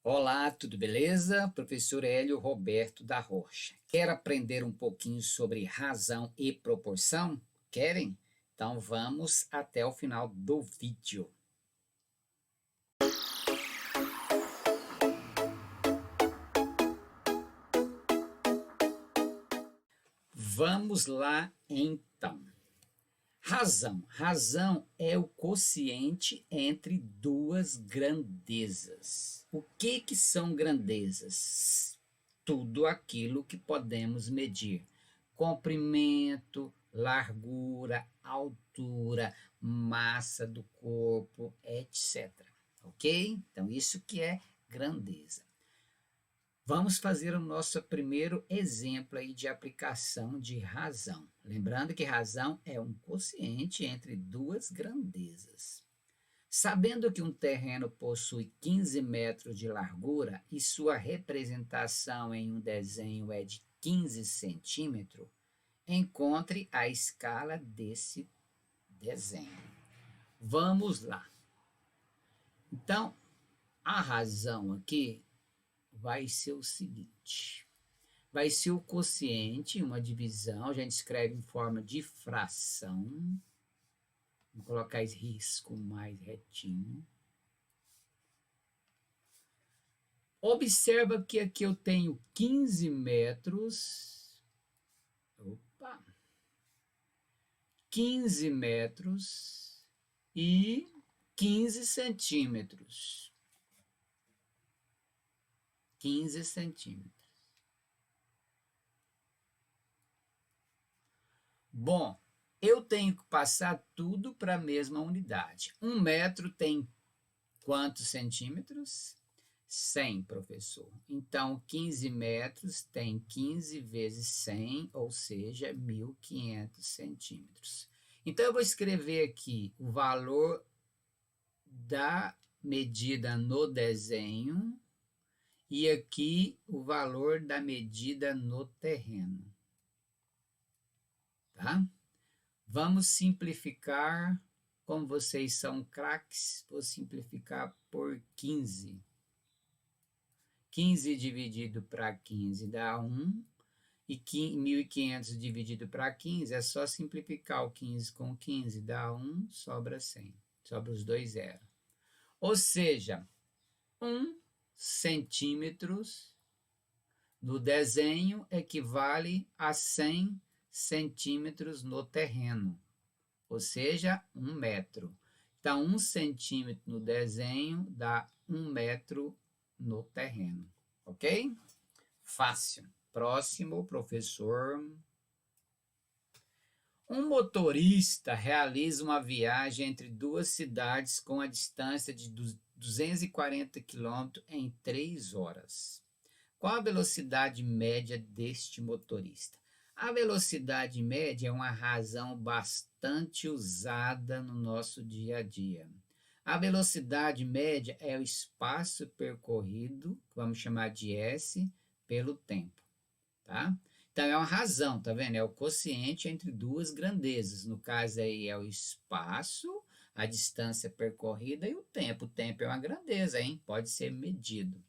Olá, tudo beleza? Professor Hélio Roberto da Rocha. Quer aprender um pouquinho sobre razão e proporção? Querem? Então vamos até o final do vídeo. Vamos lá então. Razão. Razão é o quociente entre duas grandezas. O que são grandezas? Tudo aquilo que podemos medir. Comprimento, largura, altura, massa do corpo, etc. Ok? Então, isso que é grandeza. Vamos fazer o nosso primeiro exemplo aí de aplicação de razão. Lembrando que razão é um quociente entre duas grandezas. Sabendo que um terreno possui 15 metros de largura e sua representação em um desenho é de 15 centímetros, encontre a escala desse desenho. Vamos lá. Então, a razão aqui vai ser o seguinte: vai ser o quociente, uma divisão, a gente escreve em forma de fração. Vou colocar esse risco mais retinho. Observa que aqui eu tenho 15 metros. Opa! 15 metros e 15 centímetros. 15 centímetros. Bom, eu tenho que passar tudo para a mesma unidade. 1 metro tem quantos centímetros? 100, professor. Então, 15 metros tem 15 vezes 100, ou seja, 1.500 centímetros. Então, eu vou escrever aqui o valor da medida no desenho e aqui o valor da medida no terreno. Tá? Vamos simplificar. Como vocês são craques, vou simplificar por 15. 15 dividido para 15 dá 1. E 1.500 dividido para 15 é só simplificar o 15 com 15, dá 1, sobra 100. Sobra os dois zeros. Ou seja, 1 centímetros no desenho equivale a 100 centímetros no terreno, ou seja, 1 metro. Então, 1 centímetro no desenho dá 1 metro no terreno, ok? Fácil. Próximo, professor. Um motorista realiza uma viagem entre duas cidades com a distância de 240 km em 3 horas. Qual a velocidade média deste motorista? A velocidade média é uma razão bastante usada no nosso dia a dia. A velocidade média é o espaço percorrido, que vamos chamar de S, pelo tempo, tá? Então, é uma razão, tá vendo? É o quociente entre duas grandezas. No caso aí é o espaço, a distância percorrida e o tempo. O tempo é uma grandeza, hein? Pode ser medido.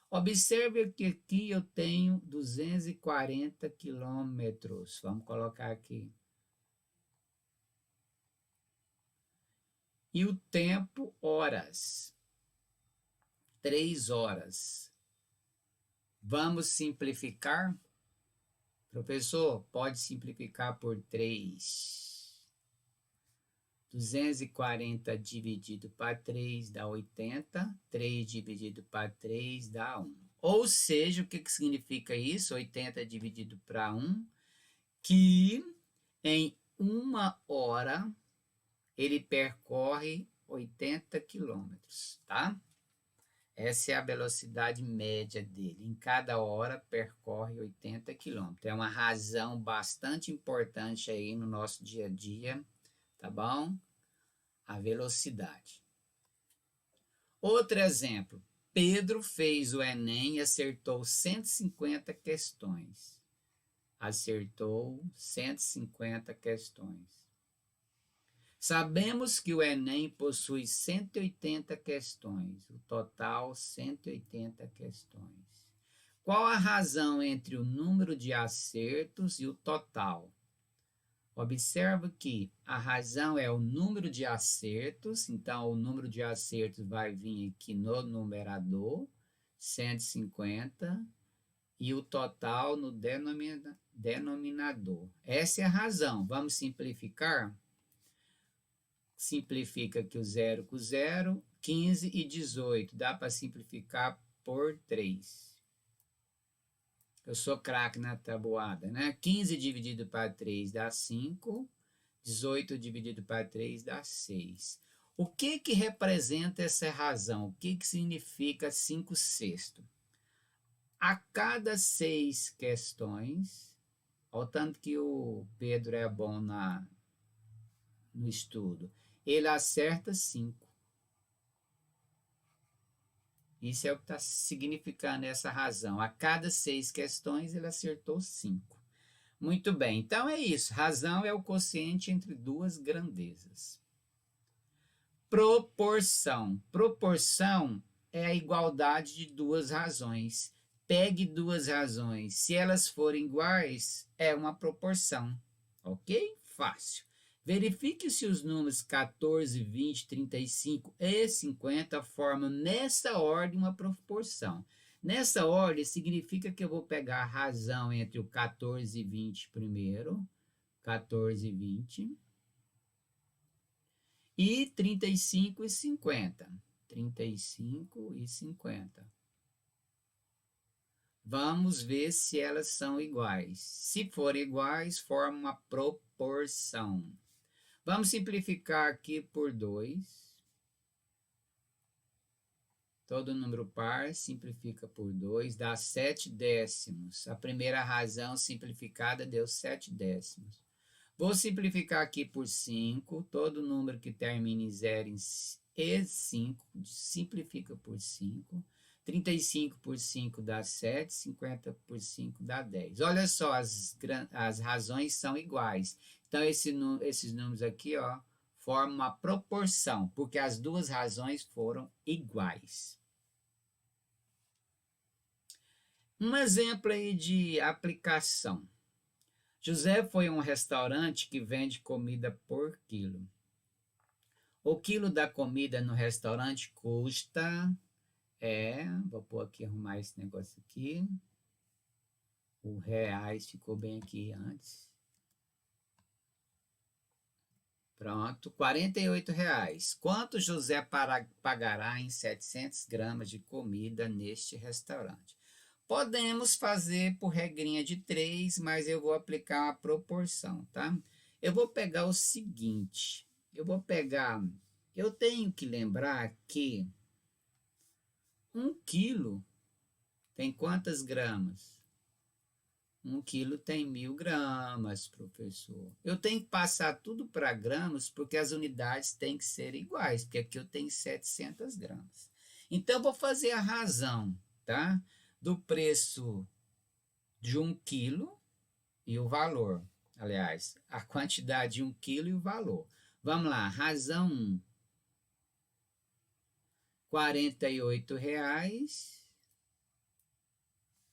Observe que aqui eu tenho 240 quilômetros. Vamos colocar aqui. E o tempo, horas. 3 horas. Vamos simplificar? Professor, pode simplificar por 3. 240 dividido para 3 dá 80. 3 dividido para 3 dá 1. Ou seja, o que significa isso? 80 dividido para 1, que em 1 hora ele percorre 80 quilômetros, tá? Essa é a velocidade média dele. Em cada hora percorre 80 quilômetros. É uma razão bastante importante aí no nosso dia a dia, tá bom? A velocidade. Outro exemplo. Pedro fez o Enem e acertou 150 questões. Acertou 150 questões. Sabemos que o Enem possui 180 questões, o total 180 questões. Qual a razão entre o número de acertos e o total? Observa que a razão é o número de acertos, então o número de acertos vai vir aqui no numerador, 150, e o total no denominador. Essa é a razão. Vamos simplificar? Simplifica aqui o 0 com 0, 15 e 18. Dá para simplificar por 3. Eu sou craque na tabuada, né? 15 dividido para 3 dá 5. 18 dividido para 3 dá 6. O que que representa essa razão? O que que significa 5/6? A cada 6 questões, ao tanto que o Pedro é bom no estudo, ele acerta 5. Isso é o que está significando essa razão. A cada 6 questões, ele acertou 5. Muito bem, então é isso. Razão é o quociente entre duas grandezas. Proporção. Proporção é a igualdade de duas razões. Pegue duas razões. Se elas forem iguais, é uma proporção. Ok? Fácil. Verifique se os números 14, 20, 35 e 50 formam nessa ordem uma proporção. Nessa ordem, significa que eu vou pegar a razão entre o 14 e 20 primeiro, 14 e 20, e 35 e 50. 35 e 50. Vamos ver se elas são iguais. Se forem iguais, forma uma proporção. Vamos simplificar aqui por 2. Todo número par simplifica por 2, dá 7 décimos. A primeira razão simplificada deu 7 décimos. Vou simplificar aqui por 5. Todo número que termina em 0 e 5 simplifica por 5. 35 por 5 dá 7, 50 por 5 dá 10. Olha só, as razões são iguais. Então, esses números aqui, ó, formam uma proporção, porque as duas razões foram iguais. Um exemplo aí de aplicação. José foi a um restaurante que vende comida por quilo. O quilo da comida no restaurante custa... vou pôr aqui, arrumar esse negócio aqui. O reais ficou bem aqui antes. Pronto, R$ 48. Quanto José pagará em 700 gramas de comida neste restaurante? Podemos fazer por regrinha de 3, mas eu vou aplicar uma proporção, tá? Eu vou pegar o seguinte, eu tenho que lembrar que 1 quilo tem quantas gramas? 1 quilo tem 1.000 gramas, professor. Eu tenho que passar tudo para gramas, porque as unidades têm que ser iguais, porque aqui eu tenho 700 gramas. Então, eu vou fazer a razão, tá? Do preço de 1 quilo e o valor. Aliás, a quantidade de 1 quilo e o valor. Vamos lá, razão 1. R$ 48.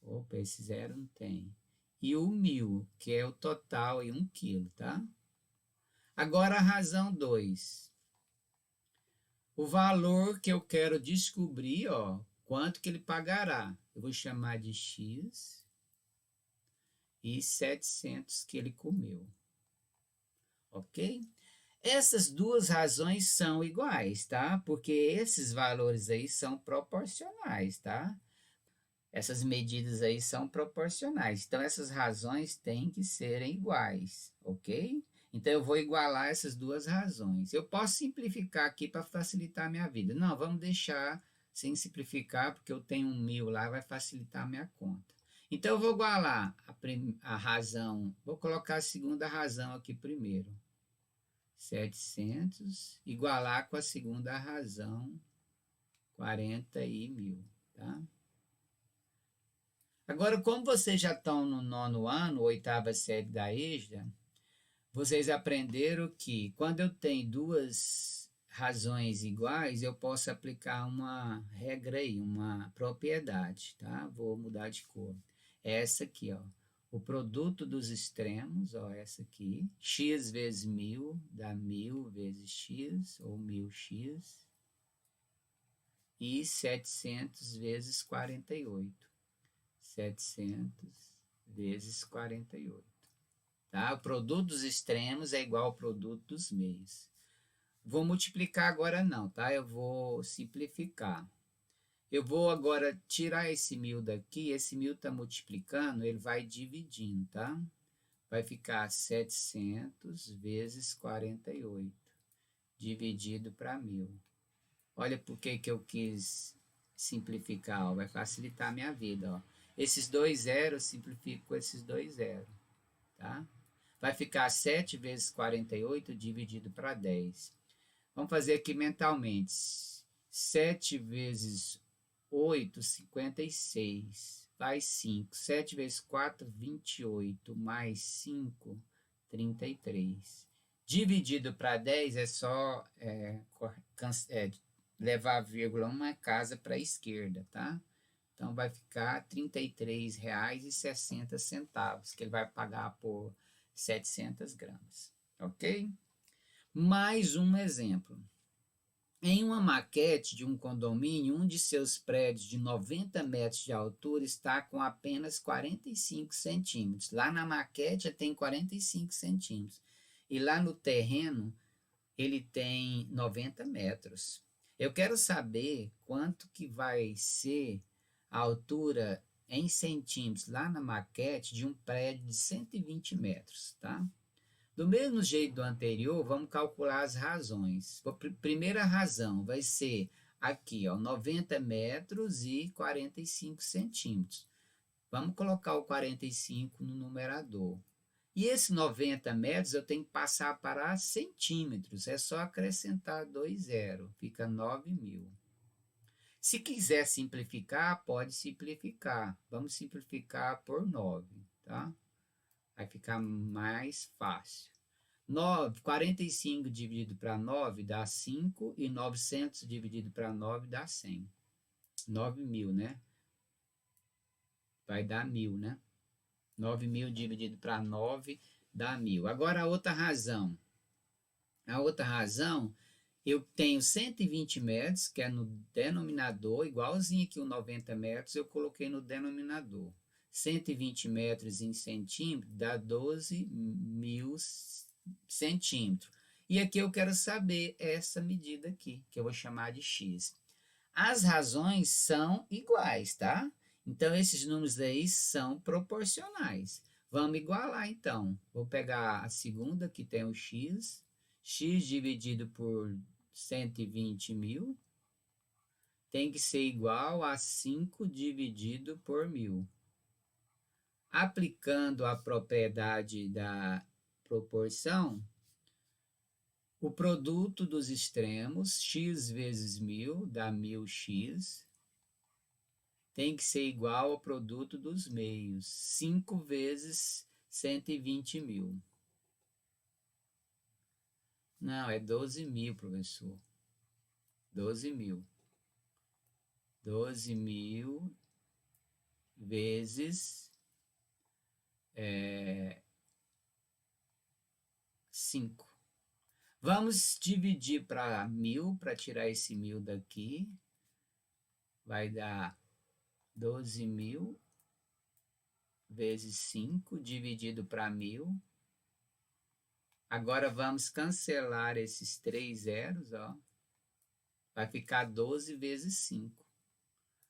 Opa, esse zero não tem. E o 1.000, que é o total, e 1 quilo, tá? Agora a razão 2. O valor que eu quero descobrir, ó, quanto que ele pagará. Eu vou chamar de X e 700 que ele comeu. Ok? Essas duas razões são iguais, tá? Porque esses valores aí são proporcionais, tá? Essas medidas aí são proporcionais. Então, essas razões têm que serem iguais, ok? Então, eu vou igualar essas duas razões. Eu posso simplificar aqui para facilitar a minha vida. Não, vamos deixar sem simplificar, porque eu tenho 1.000 lá, vai facilitar a minha conta. Então, eu vou igualar a razão, vou colocar a segunda razão aqui primeiro. 700, igualar com a segunda razão, 40.000, tá? Agora, como vocês já estão no 9º ano, 8ª série da EJA, vocês aprenderam que quando eu tenho duas razões iguais, eu posso aplicar uma regra aí, uma propriedade, tá? Vou mudar de cor. É essa aqui, ó. O produto dos extremos, ó, essa aqui, x vezes 1000 dá 1000 vezes x, ou 1000x, e 700 vezes 48. 700 vezes 48. Tá? O produto dos extremos é igual ao produto dos meios. Vou multiplicar agora não, tá? Eu vou simplificar. Eu vou agora tirar esse 1000 daqui, esse 1000 está multiplicando, ele vai dividindo, tá? Vai ficar 700 vezes 48, dividido para 1000. Olha por que eu quis simplificar, ó, vai facilitar a minha vida, ó. Esses dois zeros, simplifico com esses dois zeros, tá? Vai ficar 7 vezes 48 dividido para 10. Vamos fazer aqui mentalmente. 7 vezes 8, 56. Mais 5. 7 vezes 4, 28. Mais 5, 33. Dividido para 10 é só levar a vírgula uma casa para a esquerda, tá? Então, vai ficar R$ 33,60 que ele vai pagar por 700 gramas, ok? Mais um exemplo. Em uma maquete de um condomínio, um de seus prédios de 90 metros de altura está com apenas 45 centímetros. Lá na maquete tem 45 centímetros. E lá no terreno, ele tem 90 metros. Eu quero saber quanto que vai ser a altura em centímetros lá na maquete de um prédio de 120 metros, tá? Do mesmo jeito do anterior, vamos calcular as razões. A primeira razão vai ser aqui, ó, 90 metros e 45 centímetros. Vamos colocar o 45 no numerador. E esse 90 metros eu tenho que passar para centímetros. É só acrescentar 2 zeros. Fica 9.000. Se quiser simplificar, pode simplificar. Vamos simplificar por 9, tá? Vai ficar mais fácil. 45 dividido para 9 dá 5 e 900 dividido para 9 dá 100. 9.000, né? Vai dar 1.000, né? 9.000 dividido para 9 dá 1.000. Agora a outra razão. A outra razão, eu tenho 120 metros, que é no denominador, igualzinho aqui o 90 metros, eu coloquei no denominador. 120 metros em centímetros dá 12.000 centímetros. E aqui eu quero saber essa medida aqui, que eu vou chamar de x. As razões são iguais, tá? Então, esses números aí são proporcionais. Vamos igualar, então. Vou pegar a segunda, que tem o x. X dividido por 120.000 tem que ser igual a 5 dividido por 1.000. Aplicando a propriedade da proporção, o produto dos extremos, x vezes 1.000, dá 1.000x, tem que ser igual ao produto dos meios, 5 vezes 120.000. Não, é 12.000, professor. 12.000. 12.000 vezes 5. Vamos dividir para 1.000, para tirar esse 1.000 daqui. Vai dar 12.000 vezes 5, dividido para 1.000. Agora vamos cancelar esses 3 zeros, ó. Vai ficar 12 vezes 5,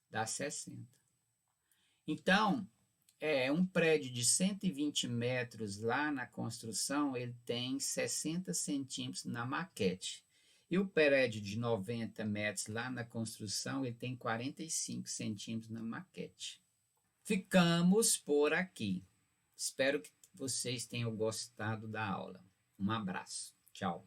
dá 60. Então, um prédio de 120 metros lá na construção, ele tem 60 centímetros na maquete. E o prédio de 90 metros lá na construção, ele tem 45 centímetros na maquete. Ficamos por aqui. Espero que vocês tenham gostado da aula. Um abraço. Tchau.